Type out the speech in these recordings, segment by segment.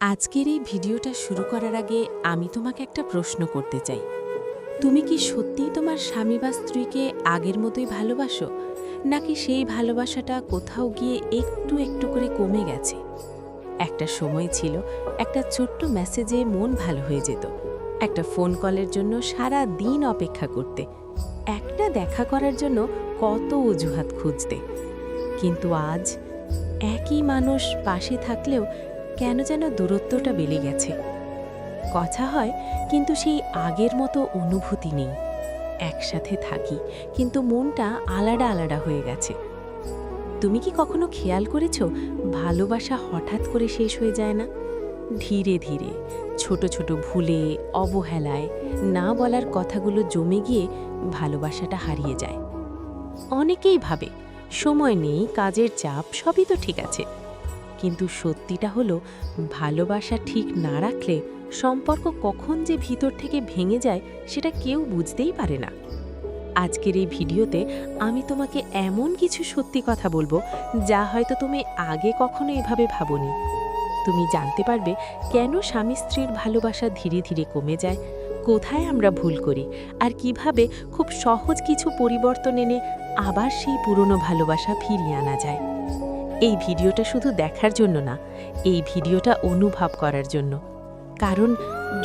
আজকের এই ভিডিওটা শুরু করার আগে আমি তোমাকে একটা প্রশ্ন করতে চাই। তুমি কি সত্যিই তোমার স্বামী বা স্ত্রীকে আগের মতোই ভালোবাসো, নাকি সেই ভালোবাসাটা কোথাও গিয়ে একটু একটু করে কমে গেছে? একটা সময় ছিল একটা ছোট্ট মেসেজে মন ভালো হয়ে যেত, একটা ফোন কলের জন্য সারা দিন অপেক্ষা করতে, একটা দেখা করার জন্য কত অজুহাত খুঁজতে। কিন্তু আজ একই মানুষ পাশে থাকলেও কেন যেন দূরত্বটা বেড়ে গেছে। কথা হয় কিন্তু সেই আগের মতো অনুভূতি নেই। একসাথে থাকি কিন্তু মনটা আলাদা আলাদা হয়ে গেছে। তুমি কি কখনো খেয়াল করেছো ভালোবাসা হঠাৎ করে শেষ হয়ে যায় না? ধীরে ধীরে ছোট ছোট ভুলে, অবহেলায়, না বলার কথাগুলো জমে গিয়ে ভালোবাসাটা হারিয়ে যায়। অনেকেই ভাবে সময় নেই, কাজের চাপ, সবই তো ঠিক আছে। কিন্তু সত্যিটা হলো, ভালোবাসা ঠিক না রাখলে সম্পর্ক কখন যে ভিতর থেকে ভেঙে যায় সেটা কেউ বুঝতেই পারে না। আজকের এই ভিডিওতে আমি তোমাকে এমন কিছু সত্যি কথা বলবো যা হয়তো তুমি আগে কখনো এভাবে ভাবোনি। তুমি জানতে পারবে কেন স্বামী স্ত্রীর ভালোবাসা ধীরে ধীরে কমে যায়, কোথায় আমরা ভুল করি, আর কিভাবে খুব সহজ কিছু পরিবর্তন এনে আবার সেই পুরনো ভালোবাসা ফিরিয়ে আনা যায়। এই ভিডিওটা শুধু দেখার জন্য না, এই ভিডিওটা অনুভব করার জন্য। কারণ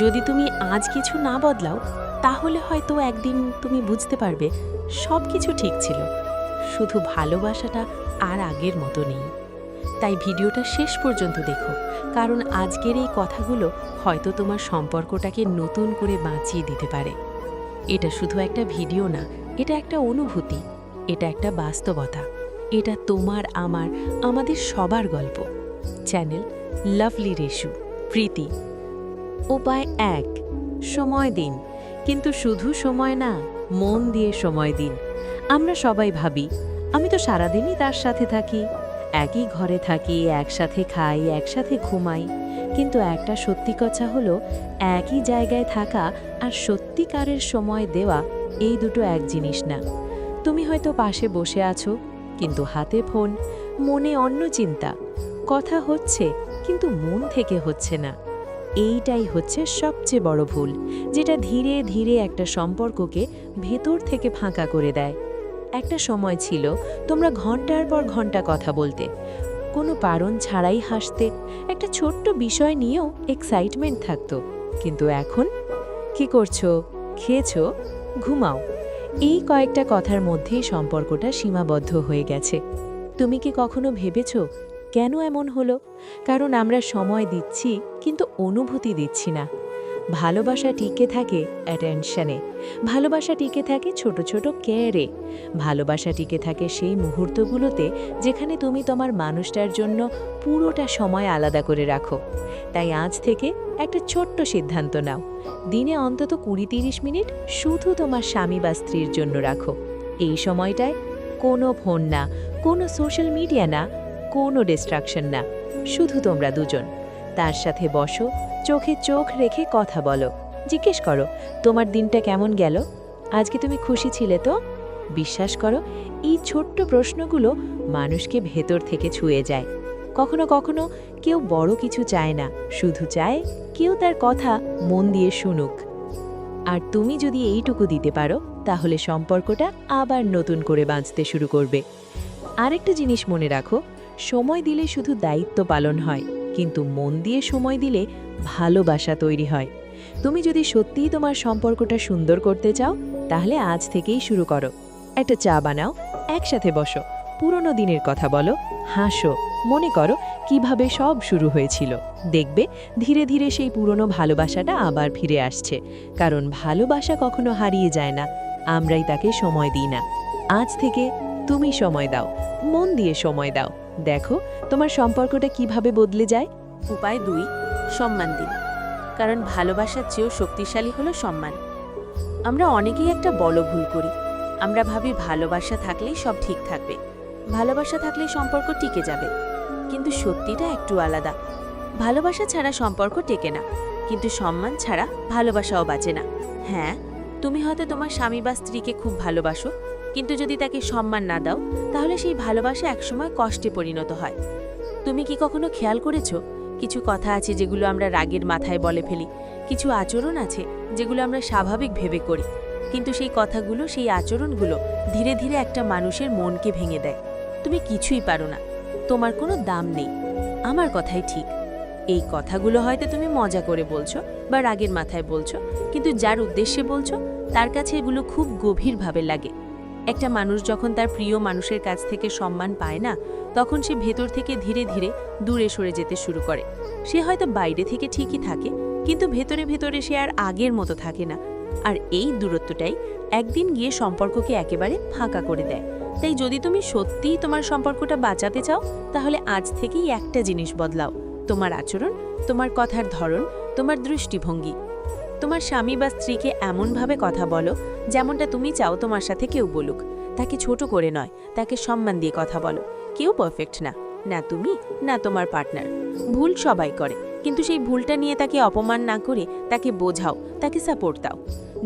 যদি তুমি আজ কিছু না বদলাও, তাহলে হয়তো একদিন তুমি বুঝতে পারবে সব কিছু ঠিক ছিল, শুধু ভালোবাসাটা আর আগের মতো নেই। তাই ভিডিওটা শেষ পর্যন্ত দেখো, কারণ আজকের এই কথাগুলো হয়তো তোমার সম্পর্কটাকে নতুন করে বাঁচিয়ে দিতে পারে। এটা শুধু একটা ভিডিও না, এটা একটা অনুভূতি, এটা একটা বাস্তবতা। এটা তোমার, আমার, আমাদের সবার গল্প। চ্যানেল লাভলি রেশু, প্রীতি। উপায় 1, সময় দিন। কিন্তু শুধু সময় না, মন দিয়ে সময় দিন। আমরা সবাই ভাবি, আমি তো সারাদিনই তার সাথে থাকি, একই ঘরে থাকি, একসাথে খাই, একসাথে ঘুমাই। কিন্তু একটা সত্যি কথা হলো, একই জায়গায় থাকা আর সত্যিকারের সময় দেওয়া, এই দুটো এক জিনিস না। তুমি হয়তো পাশে বসে আছো, কিন্তু হাতে ফোন, মনে অন্য চিন্তা। কথা হচ্ছে কিন্তু মন থেকে হচ্ছে না। এইটাই হচ্ছে সবচেয়ে বড় ভুল, যেটা ধীরে ধীরে একটা সম্পর্ককে ভেতর থেকে ফাঁকা করে দেয়। একটা সময় ছিল তোমরা ঘন্টার পর ঘন্টা কথা বলতে, কোনো কারণ ছাড়াই হাসতে, একটা ছোট্ট বিষয় নিয়েও এক্সাইটমেন্ট থাকতো। কিন্তু এখন কি করছো, খেয়েছো, ঘুমাও, এই কয়েকটা কথার মধ্যেই সম্পর্কটা সীমাবদ্ধ হয়ে গেছে। তুমি কি কখনো ভেবেছো কেন এমন হলো? কারণ আমরা সময় দিচ্ছি কিন্তু অনুভূতি দিচ্ছি না। ভালোবাসা টিকে থাকে অ্যাটেনশনে, ভালোবাসা টিকে থাকে ছোট ছোট কেয়ারে, ভালোবাসা টিকে থাকে সেই মুহূর্তগুলোতে যেখানে তুমি তোমার মানুষটার জন্য পুরোটা সময় আলাদা করে রাখো। তাই আজ থেকে একটা ছোট্ট সিদ্ধান্ত নাও, দিনে অন্তত 20-30 মিনিট শুধু তোমার স্বামী বা স্ত্রীর জন্য রাখো। এই সময়টায় কোনো ফোন না, কোনো সোশ্যাল মিডিয়া না, কোনো ডিস্ট্রাকশন না, শুধু তোমরা দুজন। তার সাথে বসো, চোখে চোখ রেখে কথা বলো, জিজ্ঞেস করো তোমার দিনটা কেমন গেল, আজকে তুমি খুশি ছিলে তো? বিশ্বাস করো, এই ছোট্ট প্রশ্নগুলো মানুষকে ভেতর থেকে ছুঁয়ে যায়। কখনো কখনো কেউ বড় কিছু চায় না, শুধু চায় কেউ তার কথা মন দিয়ে শুনুক। আর তুমি যদি এইটুকু দিতে পারো, তাহলে সম্পর্কটা আবার নতুন করে বাঁচতে শুরু করবে। আরেকটা জিনিস মনে রাখো, সময় দিলে শুধু দায়িত্ব পালন হয়, কিন্তু মন দিয়ে সময় দিলে ভালোবাসা তৈরি হয়। তুমি যদি সত্যিই তোমার সম্পর্কটা সুন্দর করতে চাও, তাহলে আজ থেকেই শুরু করো। একটা চা বানাও, একসাথে বসো, পুরনো দিনের কথা বলো, হাসো, মনে করো কিভাবে সব শুরু হয়েছিল। দেখবে ধীরে ধীরে সেই পুরনো ভালোবাসাটা আবার ফিরে আসছে। কারণ ভালোবাসা কখনো হারিয়ে যায় না, আমরাই তাকে সময় দিই না। আজ থেকে তুমি সময় দাও, মন দিয়ে সময় দাও, দেখো তোমার সম্পর্কটা কিভাবে বদলে যায়। উপায় 2, সম্মান দিন। কারণ ভালোবাসার চেয়েও শক্তিশালী হলো সম্মান। আমরা অনেকেই একটা বড় ভুল করি, আমরা ভাবি ভালোবাসা থাকলেই সব ঠিক থাকবে, ভালোবাসা থাকলেই সম্পর্ক টিকে যাবে। কিন্তু সত্যিটা একটু আলাদা। ভালোবাসা ছাড়া সম্পর্ক টেকে না, কিন্তু সম্মান ছাড়া ভালোবাসাও বাঁচে না। হ্যাঁ, তুমি হয়তো তোমার স্বামী বা স্ত্রীকে খুব ভালোবাসো, কিন্তু যদি তাকে সম্মান না দাও, তাহলে সেই ভালোবাসা একসময় কষ্টে পরিণত হয়। তুমি কি কখনো খেয়াল করেছো কিছু কথা আছে যেগুলো আমরা রাগের মাথায় বলে ফেলি, কিছু আচরণ আছে যেগুলো আমরা স্বাভাবিক ভেবে করি, কিন্তু সেই কথাগুলো, সেই আচরণগুলো ধীরে ধীরে একটা মানুষের মনকে ভেঙে দেয়। তুমি কিছুই পারো না, তোমার কোনো দাম নেই, আমার কথাই ঠিক। এই কথাগুলো হয়তো তুমি মজা করে বলছো বা রাগের মাথায় বলছো, কিন্তু যার উদ্দেশ্যে বলছো তার কাছে এগুলো খুব গভীরভাবে লাগে। একটা মানুষ যখন তার প্রিয় মানুষের কাছ থেকে সম্মান পায় না, তখন সে ভেতর থেকে ধীরে ধীরে দূরে সরে যেতে শুরু করে। সে হয়তো বাইরে থেকে ঠিকই থাকে, কিন্তু ভেতরে ভেতরে সে আর আগের মতো থাকে না। আর এই দূরত্বটাই একদিন গিয়ে সম্পর্ককে একেবারে ফাঁকা করে দেয়। তাই যদি তুমি সত্যিই তোমার সম্পর্কটা বাঁচাতে চাও, তাহলে আজ থেকেই একটা জিনিস বদলাও, তোমার আচরণ, তোমার কথার ধরন, তোমার দৃষ্টিভঙ্গি। তোমার স্বামী বা স্ত্রীকে এমনভাবে কথা বলো যেমনটা তুমি চাও তোমার সাথে কেউ বলুক। তাকে ছোট করে নয়, তাকে সম্মান দিয়ে কথা বলো। কেউ পারফেক্ট না, না তুমি না তোমার পার্টনার। ভুল সবাই করে, কিন্তু সেই ভুলটা নিয়ে তাকে অপমান না করে তাকে বোঝাও, তাকে সাপোর্ট দাও।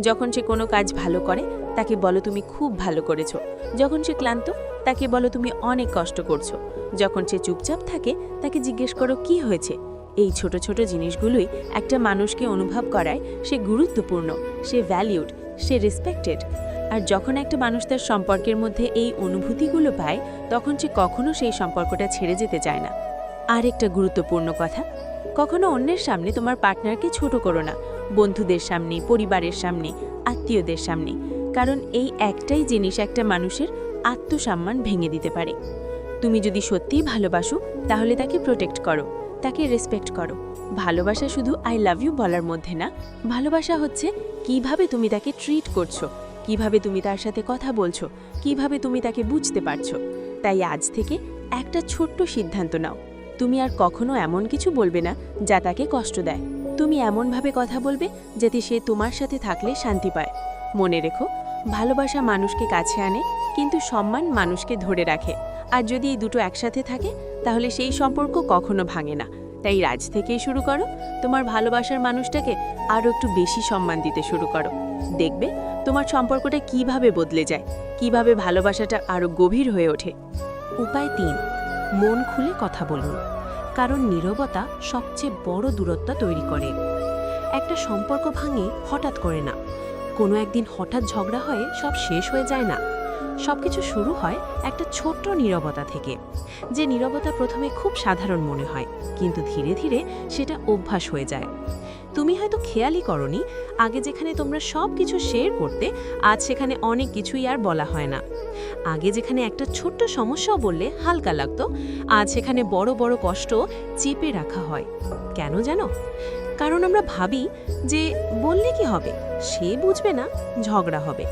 যখন সে কোনো কাজ ভালো করে তাকে বলো তুমি খুব ভালো করেছো। যখন সে ক্লান্ত তাকে বলো তুমি অনেক কষ্ট করছো। যখন সে চুপচাপ থাকে তাকে জিজ্ঞেস করো কি হয়েছে। এই ছোট ছোট জিনিসগুলোই একটা মানুষকে অনুভব করায় সে গুরুত্বপূর্ণ, সে ভ্যালিউড, সে রেসপেক্টেড। আর যখন একটা মানুষ তার সম্পর্কের মধ্যে এই অনুভূতিগুলো পায়, তখন সে কখনো সেই সম্পর্কটা ছেড়ে যেতে চায় না। আর একটা গুরুত্বপূর্ণ কথা, কখনো অন্যের সামনে তোমার পার্টনারকে ছোট করো না, বন্ধুদের সামনে, পরিবারের সামনে, আত্মীয়দের সামনে। কারণ এই একটাই জিনিস একটা মানুষের আত্মসম্মান ভেঙে দিতে পারে। তুমি যদি সত্যিই ভালোবাসো, তাহলে তাকে প্রোটেক্ট করো, তাকে রেসপেক্ট করো। ভালোবাসা শুধু আই লাভ ইউ বলার মধ্যে না, ভালোবাসা হচ্ছে কিভাবে তুমি তাকে ট্রিট করছো, কিভাবে তুমি তার সাথে কথা বলছো, কিভাবে তুমি তাকে বুঝতে পারছো। তাই আজ থেকে একটা ছোট্ট সিদ্ধান্ত নাও, তুমি আর কখনো এমন কিছু বলবে না যা তাকে কষ্ট দেয়। তুমি এমনভাবে কথা বলবে যাতে সে তোমার সাথে থাকলে শান্তি পায়। মনে রেখো, ভালোবাসা মানুষকে কাছে আনে, কিন্তু সম্মান মানুষকে ধরে রাখে। আর যদি এই দুটো একসাথে থাকে, তাহলে সেই সম্পর্ক কখনো ভাঙে না। তাই আজ থেকেই শুরু করো, তোমার ভালোবাসার মানুষটাকে আরও একটু বেশি সম্মান দিতে শুরু করো। দেখবে তোমার সম্পর্কটা কিভাবে বদলে যায়, কিভাবে ভালোবাসাটা আরও গভীর হয়ে ওঠে। উপায় ৩, মন খুলে কথা বলুন। কারণ নীরবতা সবচেয়ে বড় দূরত্ব তৈরি করে। একটা সম্পর্ক ভাঙে হঠাৎ করে না, কোনো একদিন হঠাৎ ঝগড়া হয়ে সব শেষ হয়ে যায় না। সবকিছু শুরু হয় একটা ছোট্ট নীরবতা থেকে, যে নীরবতা প্রথমে খুব সাধারণ মনে হয়, কিন্তু ধীরে ধীরে সেটা অভ্যাস হয়ে যায়। তুমি হয়তো খেয়ালই করনি, আগে যেখানে তোমরা সব কিছু শেয়ার করতে, আজ সেখানে অনেক কিছুই আর বলা হয় না। আগে যেখানে একটা ছোট্ট সমস্যাও বললে হালকা লাগতো, আজ সেখানে বড় বড় কষ্ট চেপে রাখা হয়। কেন জানো? কারণ আমরা ভাবি যে বললে কি হবে, সে বুঝবে না, ঝগড়া হবে।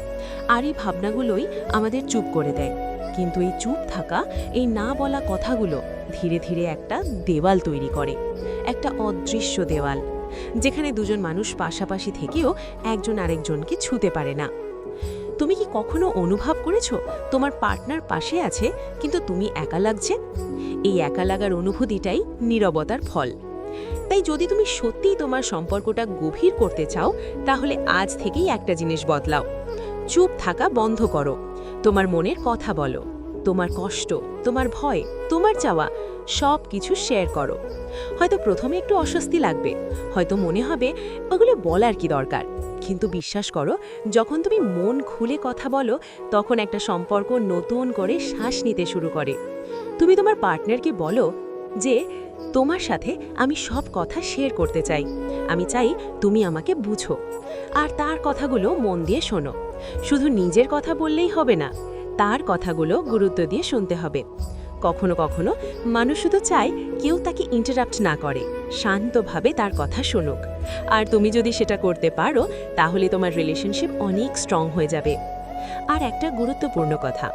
আর এই ভাবনাগুলোই আমাদের চুপ করে দেয়। কিন্তু এই চুপ থাকা, এই না বলা কথাগুলো ধীরে ধীরে একটা দেওয়াল তৈরি করে, একটা অদৃশ্য দেওয়াল, যেখানে দুজন মানুষ পাশাপাশি থেকেও একজন আরেকজনকে ছুঁতে পারে না। তুমি কি কখনো অনুভব করেছো তোমার পার্টনার পাশে আছে, কিন্তু তুমি একা লাগছে? এই একা লাগার অনুভূতিটাই নীরবতার ফল। তাই যদি তুমি সত্যিই তোমার সম্পর্কটা গভীর করতে চাও, তাহলে আজ থেকেই একটা জিনিস বদলাও। চুপ থাকা বন্ধ করো, তোমার মনের কথা বলো, তোমার কষ্ট, তোমার ভয়, তোমার চাওয়া সব কিছু শেয়ার করো। হয়তো প্রথমে একটু অস্বস্তি লাগবে, হয়তো মনে হবে ওগুলো বলার কি দরকার, কিন্তু বিশ্বাস করো, যখন তুমি মন খুলে কথা বলো, তখন একটা সম্পর্ক নতুন করে শ্বাস নিতে শুরু করে। তুমি তোমার পার্টনারকে বলো যে তোমার সাথে আমি সব কথা শেয়ার করতে চাই, আমি চাই তুমি আমাকে বুঝো। আর তার কথাগুলো মন দিয়ে শোনো। শুধু নিজের কথা বললেই হবে না, তার কথাগুলো গুরুত্ব দিয়ে শুনতে হবে। কখনো কখনো মানুষ শুধু চায় কেউ তাকে ইন্টারাপ্ট না করে, শান্তভাবে তার কথা শুনুক। আর তুমি যদি সেটা করতে পারো, তাহলে তোমার রিলেশনশিপ অনেক স্ট্রং হয়ে যাবে। আর একটা গুরুত্বপূর্ণ কথা,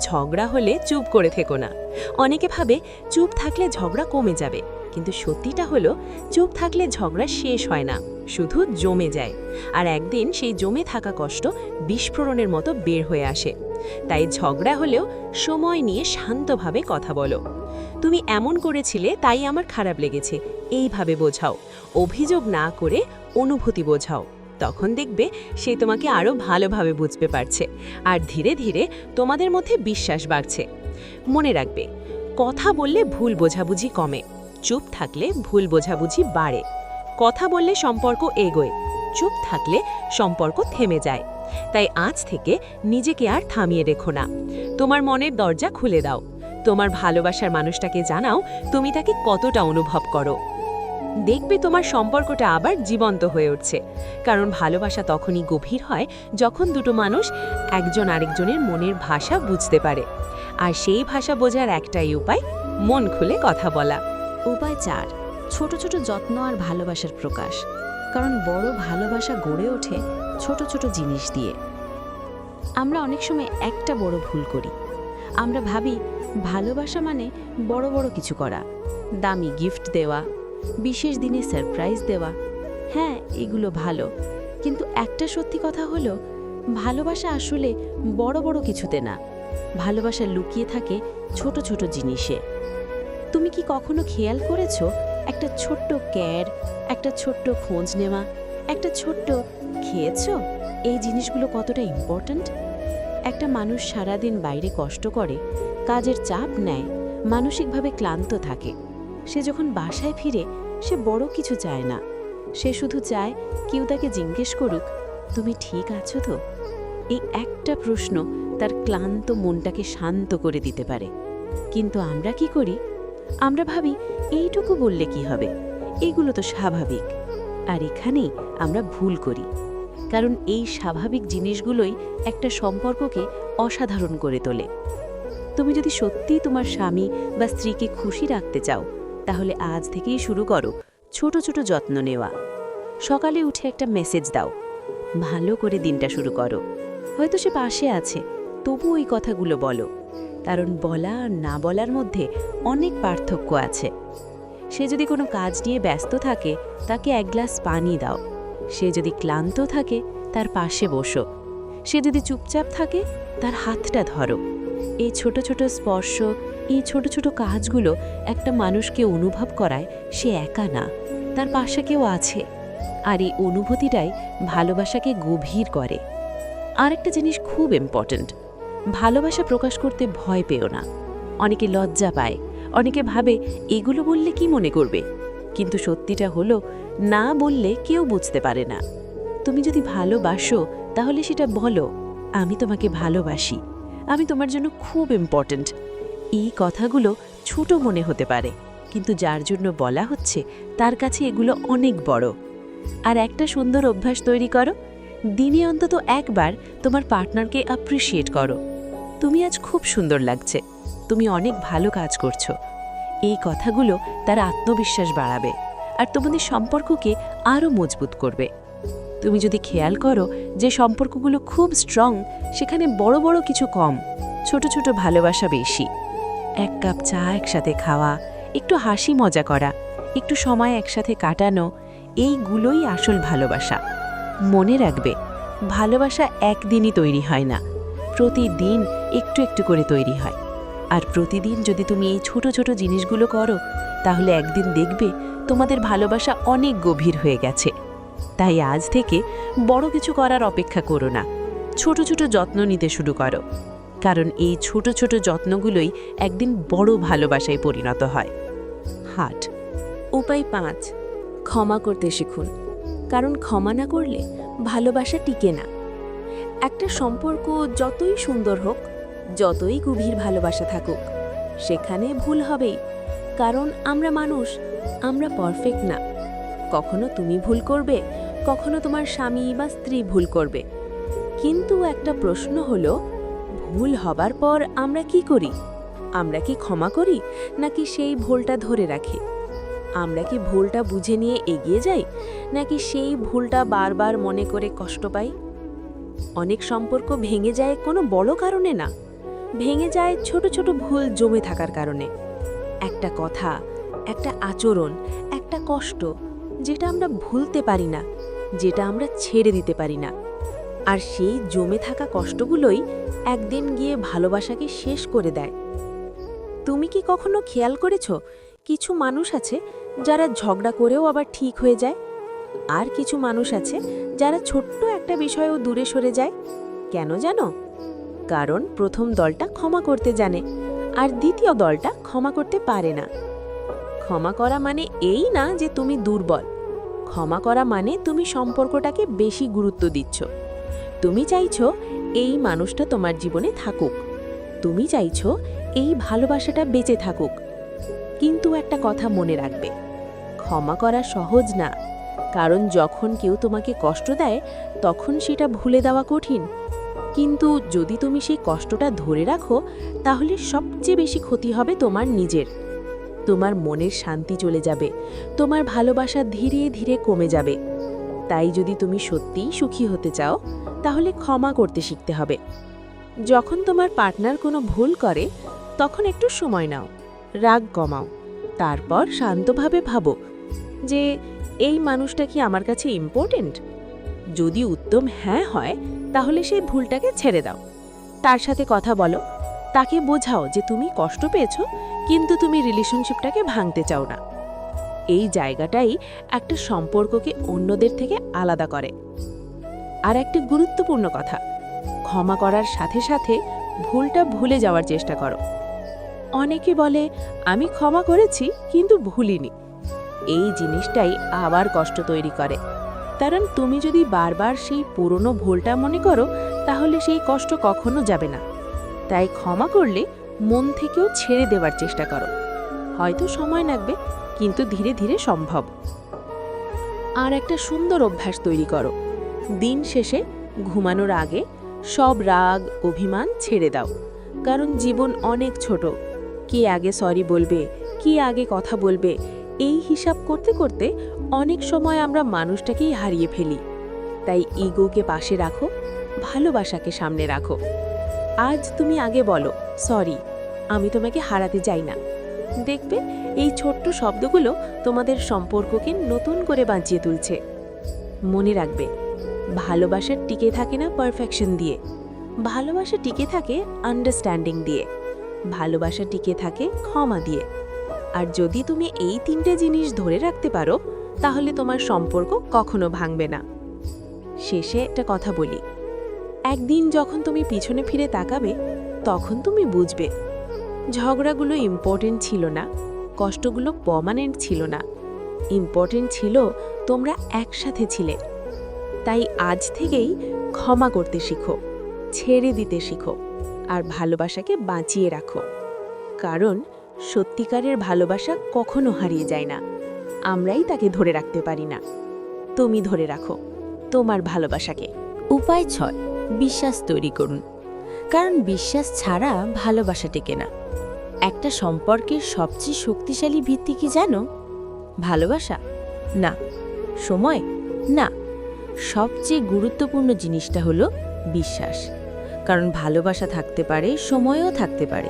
ঝগড়া হলে চুপ করে থেকো না। অনেকে ভাবে চুপ থাকলে ঝগড়া কমে যাবে, কিন্তু সত্যিটা হলো চুপ থাকলে ঝগড়া শেষ হয় না, শুধু জমে যায়। আর একদিন সেই জমে থাকা কষ্ট বিস্ফোরণের মতো বের হয়ে আসে। তাই ঝগড়া হলেও সময় নিয়ে শান্তভাবে কথা বলো। তুমি এমন করেছিলে তাই আমার খারাপ লেগেছে, এইভাবে বোঝাও। অভিযোগ না করে অনুভূতি বোঝাও। তখন দেখবে সে তোমাকে আরও ভালোভাবে বুঝতে পারছে, আর ধীরে ধীরে তোমাদের মধ্যে বিশ্বাস বাড়ছে। মনে রাখবে, কথা বললে ভুল বোঝাবুঝি কমে, চুপ থাকলে ভুল বোঝাবুঝি বাড়ে, কথা বললে সম্পর্ক এগোয়, চুপ থাকলে সম্পর্ক থেমে যায়। তাই আজ থেকে নিজেকে আর থামিয়ে রেখো না, তোমার মনের দরজা খুলে দাও। তোমার ভালোবাসার মানুষটাকে জানাও তুমি তাকে কতটা অনুভব করো। দেখবে তোমার সম্পর্কটা আবার জীবন্ত হয়ে উঠছে, কারণ ভালোবাসা তখনই গভীর হয় যখন দুটো মানুষ একজন আরেকজনের মনের ভাষা বুঝতে পারে। আর সেই ভাষা বোঝার একটাই উপায়, মন খুলে কথা বলা। উপায় 4, ছোট ছোট যত্ন আর ভালোবাসার প্রকাশ। কারণ বড় ভালোবাসা গড়ে ওঠে ছোট ছোট জিনিস দিয়ে। আমরা অনেক সময় একটা বড় ভুল করি। আমরা ভাবি ভালোবাসা মানে বড় বড় কিছু করা, দামি গিফট দেওয়া, বিশেষ দিনে সারপ্রাইজ দেওয়া। হ্যাঁ, এগুলো ভালো, কিন্তু একটা সত্যি কথা হলো ভালোবাসা আসলে বড় বড় কিছুতে না, ভালোবাসা লুকিয়ে থাকে ছোট ছোট জিনিসে। তুমি কি কখনো খেয়াল করেছো একটা ছোট্ট কেয়ার, একটা ছোট্ট খোঁজ নেওয়া, একটা ছোট্ট খেয়েছো, এই জিনিসগুলো কতটা ইম্পর্ট্যান্ট? একটা মানুষ সারাদিন বাইরে কষ্ট করে, কাজের চাপ নেয়, মানসিকভাবে ক্লান্ত থাকে। সে যখন বাসায় ফিরে সে বড় কিছু চায় না, সে শুধু চায় কেউ তাকে জিজ্ঞেস করুক, তুমি ঠিক আছো তো? এই একটা প্রশ্ন তার ক্লান্ত মনটাকে শান্ত করে দিতে পারে। কিন্তু আমরা কি করি? আমরা ভাবি এইটুকু বললে কি হবে, এইগুলো তো স্বাভাবিক। আর এখানেই আমরা ভুল করি, কারণ এই স্বাভাবিক জিনিসগুলোই একটা সম্পর্ককে অসাধারণ করে তোলে। তুমি যদি সত্যিই তোমার স্বামী বা স্ত্রীকে খুশি রাখতে চাও, তাহলে আজ থেকেই শুরু করো ছোট ছোট যত্ন নেওয়া। সকালে উঠে একটা মেসেজ দাও, ভালো করে দিনটা শুরু করো। হয়তো সে পাশে আছে, তবু ওই কথাগুলো বলো, কারণ বলা আর না বলার মধ্যে অনেক পার্থক্য আছে। সে যদি কোনো কাজ নিয়ে ব্যস্ত থাকে, তাকে এক গ্লাস পানি দাও। সে যদি ক্লান্ত থাকে, তার পাশে বসো। সে যদি চুপচাপ থাকে, তার হাতটা ধরো। এই ছোট ছোট স্পর্শ, এই ছোট ছোট কাজগুলো একটা মানুষকে অনুভব করায় সে একা না, তার পাশে কেউ আছে। আর এই অনুভূতিটাই ভালোবাসাকে গভীর করে। আর একটা জিনিস খুব ইম্পর্ট্যান্ট, ভালোবাসা প্রকাশ করতে ভয় পেও না। অনেকে লজ্জা পায়, অনেকে ভাবে এগুলো বললে কি মনে করবে, কিন্তু সত্যিটা হলো না বললে কেউ বুঝতে পারে না। তুমি যদি ভালোবাসো তাহলে সেটা বলো, আমি তোমাকে ভালোবাসি, আমি তোমার জন্য খুব ইম্পর্ট্যান্ট। এই কথাগুলো ছোট মনে হতে পারে, কিন্তু যার জন্য বলা হচ্ছে তার কাছে এগুলো অনেক বড়। আর একটা সুন্দর অভ্যাস তৈরি করো, দিনে অন্তত একবার তোমার পার্টনারকে অ্যাপ্রিশিয়েট করো। তুমি আজ খুব সুন্দর লাগছে, তুমি অনেক ভালো কাজ করছো। এই কথাগুলো তার আত্মবিশ্বাস বাড়াবে আর তোমাদের সম্পর্ককে আরও মজবুত করবে। তুমি যদি খেয়াল করো যে সম্পর্কগুলো খুব স্ট্রং, সেখানে বড় বড় কিছু কম, ছোট ছোট ভালোবাসা বেশি। এক কাপ চা একসাথে খাওয়া, একটু হাসি মজা করা, একটু সময় একসাথে কাটানো, এইগুলোই আসল ভালোবাসা। মনে রাখবে, ভালোবাসা একদিনই তৈরি হয় না, প্রতিদিন একটু একটু করে তৈরি হয়। আর প্রতিদিন যদি তুমি এই ছোট ছোট জিনিসগুলো করো, তাহলে একদিন দেখবে তোমাদের ভালোবাসা অনেক গভীর হয়ে গেছে। তাই আজ থেকে বড় কিছু করার অপেক্ষা করো না, ছোট ছোট যত্ন নিতে শুরু করো, কারণ এই ছোট ছোট যত্নগুলোই একদিন বড় ভালোবাসায় পরিণত হয়। হাট উপায় 5, ক্ষমা করতে শিখুন। কারণ ক্ষমা না করলে ভালোবাসা টিকে না। একটা সম্পর্ক যতই সুন্দর হোক, যতই গভীর ভালোবাসা থাকুক, সেখানে ভুল হবেই। কারণ আমরা মানুষ, আমরা পারফেক্ট না। কখনো তুমি ভুল করবে, কখনো তোমার স্বামী বা স্ত্রী ভুল করবে। কিন্তু একটা প্রশ্ন হলো, ভুল হবার পর আমরা কি করি? আমরা কি ক্ষমা করি, নাকি সেই ভুলটা ধরে রাখি? আমরা কি ভুলটা বুঝে নিয়ে এগিয়ে যাই, নাকি সেই ভুলটা বারবার মনে করে কষ্ট পাই? অনেক সম্পর্ক ভেঙে যায় কোনো বড় কারণে না, ভেঙে যায় ছোট ছোট ভুল জমে থাকার কারণে। একটা কথা, একটা আচরণ, একটা কষ্ট, যেটা আমরা ভুলতে পারি না, যেটা আমরা ছেড়ে দিতে পারি না। আর সেই জমে থাকা কষ্টগুলোই একদিন গিয়ে ভালোবাসাকে শেষ করে দেয়। তুমি কি কখনো খেয়াল করেছো, কিছু মানুষ আছে যারা ঝগড়া করেও আবার ঠিক হয়ে যায়, আর কিছু মানুষ আছে যারা ছোট্ট একটা বিষয়েও দূরে সরে যায়? কেন জানো? কারণ প্রথম দলটা ক্ষমা করতে জানে, আর দ্বিতীয় দলটা ক্ষমা করতে পারে না। ক্ষমা করা মানে এই না যে তুমি দুর্বল। ক্ষমা করা মানে তুমি সম্পর্কটাকে বেশি গুরুত্ব দিচ্ছ। তুমি চাইছো এই মানুষটা তোমার জীবনে থাকুক, তুমি চাইছো এই ভালোবাসাটা বেঁচে থাকুক। কিন্তু একটা কথা মনে রাখবে, ক্ষমা করা সহজ না, কারণ যখন কেউ তোমাকে কষ্ট দেয় তখন সেটা ভুলে দেওয়া কঠিন। কিন্তু যদি তুমি সেই কষ্টটা ধরে রাখো তাহলে সবচেয়ে বেশি ক্ষতি হবে তোমার নিজের। তোমার মনের শান্তি চলে যাবে, তোমার ভালোবাসা ধীরে ধীরে কমে যাবে। তাই যদি তুমি সত্যিই সুখী হতে চাও তাহলে ক্ষমা করতে শিখতে হবে। যখন তোমার পার্টনার কোনো ভুল করে তখন একটু সময় নাও, রাগ কমাও, তারপর শান্তভাবে ভাবো যে এই মানুষটা কি আমার কাছে ইম্পর্টেন্ট। যদি উত্তম হ্যাঁ হয় তাহলে সেই ভুলটাকে ছেড়ে দাও, তার সাথে কথা বলো, তাকে বোঝাও যে তুমি কষ্ট পেয়েছো কিন্তু তুমি রিলেশনশিপটাকে ভাঙতে চাও না। এই জায়গাটাই একটা সম্পর্ককে অন্যদের থেকে আলাদা করে। আর একটা গুরুত্বপূর্ণ কথা, ক্ষমা করার সাথে সাথে ভুলটা ভুলে যাওয়ার চেষ্টা করো। অনেকে বলে আমি ক্ষমা করেছি কিন্তু ভুলিনি। এই জিনিসটাই আবার কষ্ট তৈরি করে, কারণ তুমি যদি বারবার সেই পুরনো ভুলটা মনে করো তাহলে সেই কষ্ট কখনো যাবে না। তাই ক্ষমা করলে মন থেকেও ছেড়ে দেওয়ার চেষ্টা করো। হয়তো সময় লাগবে কিন্তু ধীরে ধীরে সম্ভব। আর একটা সুন্দর অভ্যাস তৈরি করো, দিন শেষে ঘুমানোর আগে সব রাগ অভিমান ছেড়ে দাও। কারণ জীবন অনেক ছোট, কে আগে সরি বলবে, কে আগে কথা বলবে, এই হিসাব করতে করতে অনেক সময় আমরা মানুষটাকেই হারিয়ে ফেলি। তাই ইগোকে পাশে রাখো, ভালোবাসাকে সামনে রাখো। আজ তুমি আগে বলো সরি, আমি তোমাকে হারাতে চাই না। দেখবে এই ছোট্ট শব্দগুলো তোমাদের সম্পর্ককে নতুন করে বাঁচিয়ে তুলছে। মনে রাখবে, ভালোবাসা টিকে থাকে না পারফেকশন দিয়ে, ভালোবাসা টিকে থাকে আন্ডারস্ট্যান্ডিং দিয়ে, ভালোবাসা টিকে থাকে ক্ষমা দিয়ে। আর যদি তুমি এই 3টে জিনিস ধরে রাখতে পারো তাহলে তোমার সম্পর্ক কখনো ভাঙবে না। শেষে একটা কথা বলি, একদিন যখন তুমি পিছনে ফিরে তাকাবে তখন তুমি বুঝবে ঝগড়াগুলো ইম্পর্টেন্ট ছিল না, কষ্টগুলো পার্মানেন্ট ছিল না, ইম্পর্টেন্ট ছিল তোমরা একসাথে ছিলে। তাই আজ থেকেই ক্ষমা করতে শিখো, ছেড়ে দিতে শিখো, আর ভালোবাসাকে বাঁচিয়ে রাখো। কারণ সত্যিকারের ভালোবাসা কখনো হারিয়ে যায় না, আমরাই তাকে ধরে রাখতে পারি না। তুমি ধরে রাখো তোমার ভালোবাসাকে। উপায় 6, বিশ্বাস তৈরি করুন। কারণ বিশ্বাস ছাড়া ভালোবাসা টেকে না। একটা সম্পর্কের সবচেয়ে শক্তিশালী ভিত্তি কি জানো? ভালোবাসা না, সময় না, সবচেয়ে গুরুত্বপূর্ণ জিনিসটা হলো বিশ্বাস। কারণ ভালোবাসা থাকতে পারে, সময়ও থাকতে পারে,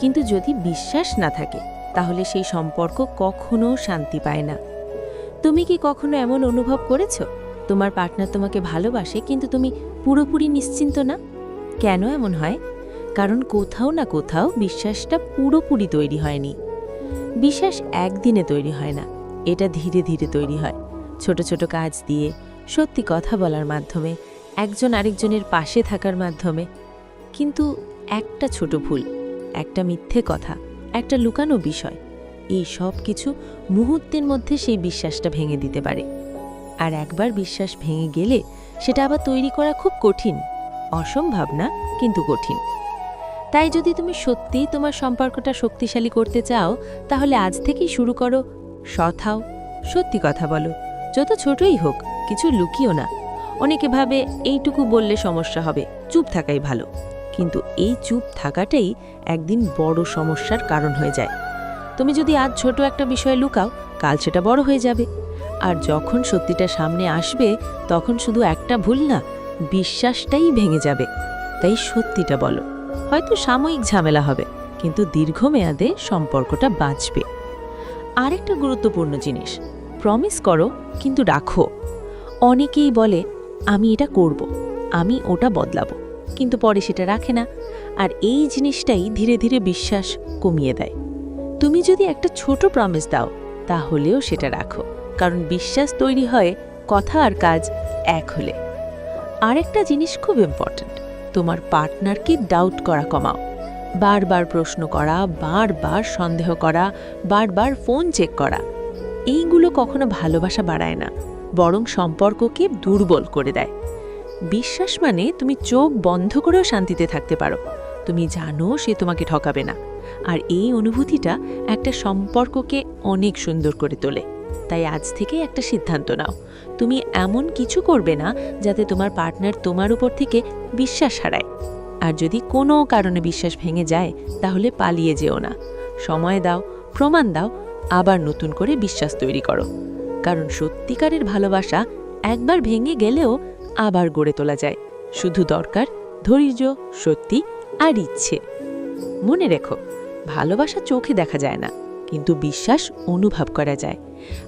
কিন্তু যদি বিশ্বাস না থাকে তাহলে সেই সম্পর্ক কখনো শান্তি পায় না। তুমি কি কখনো এমন অনুভব করেছো তোমার পার্টনার তোমাকে ভালোবাসে কিন্তু তুমি পুরোপুরি নিশ্চিন্ত না? কেন এমন হয়? কারণ কোথাও না কোথাও বিশ্বাসটা পুরোপুরি তৈরি হয়নি। বিশ্বাস একদিনে তৈরি হয় না, এটা ধীরে ধীরে তৈরি হয়, ছোট ছোট কাজ দিয়ে, সত্যি কথা বলার মাধ্যমে, একজন আরেকজনের পাশে থাকার মাধ্যমে। কিন্তু একটা ছোট ভুল, একটা মিথ্যে কথা, একটা লুকানো বিষয়, এই সব কিছু মুহূর্তের মধ্যে সেই বিশ্বাসটা ভেঙে দিতে পারে। আর একবার বিশ্বাস ভেঙে গেলে সেটা আবার তৈরি করা খুব কঠিন, অসম্ভব না কিন্তু কঠিন। তাই যদি তুমি সত্যিই তোমার সম্পর্কটা শক্তিশালী করতে চাও তাহলে আজ থেকেই শুরু করো। সৎ হও, সত্যি কথা বলো, যত ছোটই হোক, কিছু লুকিও না। অনেকে ভাবে এইটুকু বললে সমস্যা হবে, চুপ থাকাই ভালো। কিন্তু এই চুপ থাকাটাই একদিন বড় সমস্যার কারণ হয়ে যায়। তুমি যদি আজ ছোট একটা বিষয় লুকাও, কাল সেটা বড় হয়ে যাবে। আর যখন সত্যিটা সামনে আসবে তখন শুধু একটা ভুল না, বিশ্বাসটাই ভেঙে যাবে। তাই সত্যিটা বলো, হয়তো সাময়িক ঝামেলা হবে কিন্তু দীর্ঘমেয়াদে সম্পর্কটা বাঁচবে। আরেকটা গুরুত্বপূর্ণ জিনিস, প্রমিস করো কিন্তু রাখো। অনেকেই বলে আমি এটা করব, আমি ওটা বদলাবো, কিন্তু পরে সেটা রাখে না। আর এই জিনিসটাই ধীরে ধীরে বিশ্বাস কমিয়ে দেয়। তুমি যদি একটা ছোট প্রমিস দাও তাহলেও সেটা রাখো, কারণ বিশ্বাস তৈরি হয় কথা আর কাজ এক হলে। আরেকটা জিনিস খুব ইম্পর্ট্যান্ট, তোমার পার্টনারকে ডাউট করা কমাও। বারবার প্রশ্ন করা, বারবার সন্দেহ করা, বারবার ফোন চেক করা, এইগুলো কখনো ভালোবাসা বাড়ায় না, বরং সম্পর্ককে দুর্বল করে দেয়। বিশ্বাস মানে তুমি চোখ বন্ধ করেও শান্তিতে থাকতে পারো, তুমি জানো সে তোমাকে ঠকাবে না, আর এই অনুভূতিটা একটা সম্পর্ককে অনেক সুন্দর করে তোলে। তাই আজ থেকে একটা সিদ্ধান্ত নাও, তুমি এমন কিছু করবে না যাতে তোমার পার্টনার তোমার উপর থেকে বিশ্বাস হারায়। আর যদি কোনো কারণে বিশ্বাস ভেঙে যায় তাহলে পালিয়ে যেও না, সময় দাও, প্রমাণ দাও, আবার নতুন করে বিশ্বাস তৈরি করো। কারণ সত্যিকারের ভালোবাসা একবার ভেঙে গেলেও আবার গড়ে তোলা যায়, শুধু দরকার ধৈর্য, সত্যি আর ইচ্ছে। মনে রেখো, ভালোবাসা চোখে দেখা যায় না, কিন্তু বিশ্বাস অনুভব করা যায়।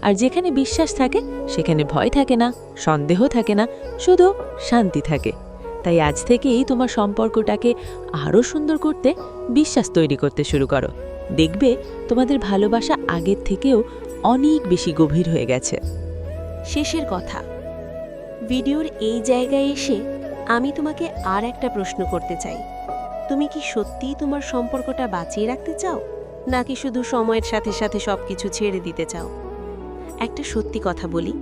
আর যেখানে বিশ্বাস থাকে সেখানে ভয় থাকে না, সন্দেহ থাকে না, শুধু শান্তি থাকে। তাই আজ থেকেই তোমার সম্পর্কটাকে আরও সুন্দর করতে বিশ্বাস তৈরি করতে শুরু করো। দেখবে তোমাদের ভালোবাসা আগের থেকেও অনেক বেশি গভীর হয়ে গেছে। শেষের কথা, ভিডিওর এই জায়গায় এসে আমি তোমাকে আর একটা প্রশ্ন করতে চাই। তুমি কি সত্যিই তোমার সম্পর্কটা বাঁচিয়ে রাখতে চাও, নাকি শুধু সময়ের সাথে সাথে সবকিছু ছেড়ে দিতে চাও? একটা সত্যি কথা বলি,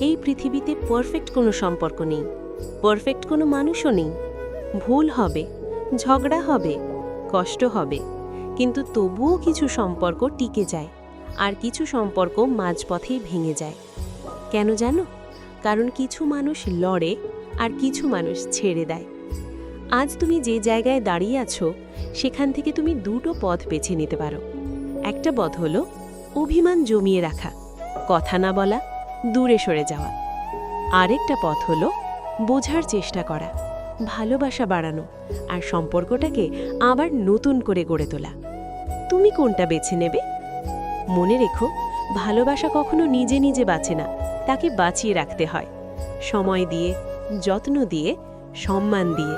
এই পৃথিবীতে পারফেক্ট কোনো সম্পর্ক নেই, পারফেক্ট কোনো মানুষও নেই। ভুল হবে, ঝগড়া হবে, কষ্ট হবে, কিন্তু তবুও কিছু সম্পর্ক টিকে যায়, আর কিছু সম্পর্ক মাঝপথেই ভেঙে যায়। কেন জানো? কারণ কিছু মানুষ লড়ে আর কিছু মানুষ ছেড়ে দেয়। আজ তুমি যে জায়গায় দাঁড়িয়ে আছো সেখান থেকে তুমি দুটো পথ বেছে নিতে পারো। একটা পথ হলো অভিমান জমিয়ে রাখা, কথা না বলা, দূরে সরে যাওয়া। আরেকটা পথ হলো বোঝার চেষ্টা করা, ভালোবাসা বাড়ানো, আর সম্পর্কটাকে আবার নতুন করে গড়ে তোলা। তুমি কোনটা বেছে নেবে? মনে রেখো, ভালোবাসা কখনো নিজে নিজে বাঁচে না, তাকে বাঁচিয়ে রাখতে হয়, সময় দিয়ে, যত্ন দিয়ে, সম্মান দিয়ে,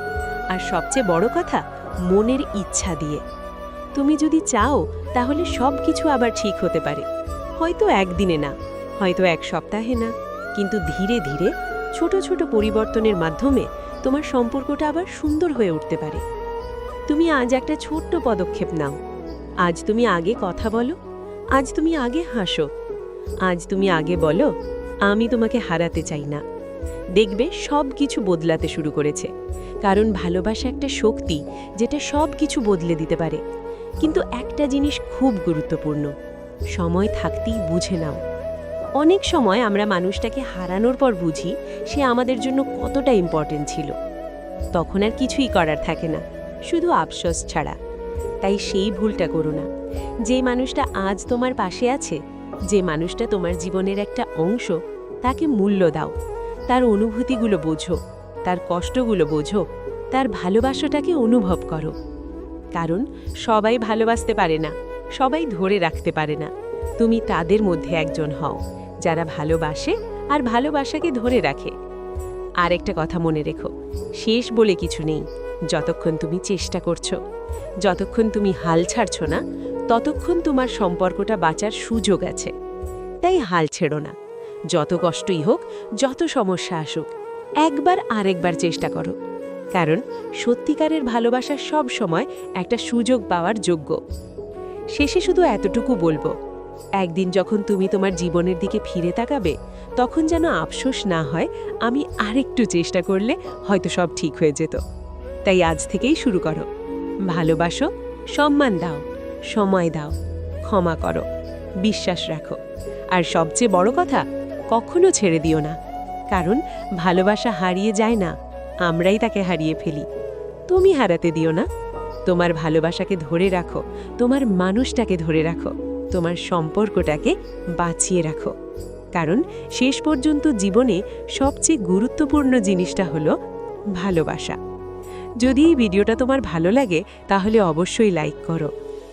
আর সবচেয়ে বড় কথা, মনের ইচ্ছা দিয়ে। তুমি যদি চাও তাহলে সব কিছু আবার ঠিক হতে পারে, হয়তো একদিনে না, হয়তো এক সপ্তাহে না, কিন্তু ধীরে ধীরে ছোট ছোট পরিবর্তনের মাধ্যমে তোমার সম্পর্কটা আবার সুন্দর হয়ে উঠতে পারে। তুমি আজ একটা ছোট্ট পদক্ষেপ নাও। আজ তুমি আগে কথা বলো, আজ তুমি আগে হাসো, আজ তুমি আগে বলো আমি তোমাকে হারাতে চাই না। দেখবে সব কিছু বদলাতে শুরু করেছে। কারণ ভালোবাসা একটা শক্তি যেটা সব কিছু বদলে দিতে পারে। কিন্তু একটা জিনিস খুব গুরুত্বপূর্ণ, সময় থাকতেই বুঝে নাও। অনেক সময় আমরা মানুষটাকে হারানোর পর বুঝি সে আমাদের জন্য কতটা ইম্পর্টেন্ট ছিল। তখন আর কিছুই করার থাকে না, শুধু আফসোস ছাড়া। তাই সেই ভুলটা করো না। যে মানুষটা আজ তোমার পাশে আছে, যে মানুষটা তোমার জীবনের একটা অংশ, তাকে মূল্য দাও, তার অনুভূতিগুলো বোঝো, তার কষ্টগুলো বোঝো, তার ভালোবাসাটাকে অনুভব করো। কারণ সবাই ভালোবাসতে পারে না, সবাই ধরে রাখতে পারে না। তুমি তাদের মধ্যে একজন হও যারা ভালোবাসে আর ভালোবাসাকে ধরে রাখে। আর একটা কথা মনে রেখো, শেষ বলে কিছু নেই। যতক্ষণ তুমি চেষ্টা করছো, যতক্ষণ তুমি হাল ছাড়ছো না, ততক্ষণ তোমার সম্পর্কটা বাঁচার সুযোগ আছে। তাই হাল ছেড়ো না। যত কষ্টই হোক, যত সমস্যা আসুক, একবার আরেকবার চেষ্টা করো। কারণ সত্যিকারের ভালোবাসা সব সময় একটা সুযোগ পাওয়ার যোগ্য। শেষে শুধু এতটুকু বলবো, একদিন যখন তুমি তোমার জীবনের দিকে ফিরে তাকাবে, তখন যেন আফসোস না হয় আমি আরেকটু চেষ্টা করলে হয়তো সব ঠিক হয়ে যেত। তাই আজ থেকেই শুরু করো। ভালোবাসো, সম্মান দাও, সময় দাও, ক্ষমা করো, বিশ্বাস রাখো। আর সবচেয়ে বড় কথা, কখনো ছেড়ে দিও না। কারণ ভালোবাসা হারিয়ে যায় না, আমরাই তাকে হারিয়ে ফেলি। তুমি হারাতে দিও না। তোমার ভালোবাসাকে ধরে রাখো, তোমার মানুষটাকে ধরে রাখো, তোমার সম্পর্কটাকে বাঁচিয়ে রাখো। কারণ শেষ পর্যন্ত জীবনে সবচেয়ে গুরুত্বপূর্ণ জিনিসটা হলো ভালোবাসা। যদি এই ভিডিওটা তোমার ভালো লাগে তাহলে অবশ্যই লাইক করো,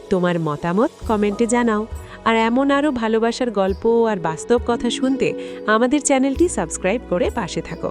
তোমার মতামত কমেন্টে জানাও। আর এমন আরও ভালোবাসার গল্প আর বাস্তব কথা শুনতে আমাদের চ্যানেলটি সাবস্ক্রাইব করে পাশে থাকো।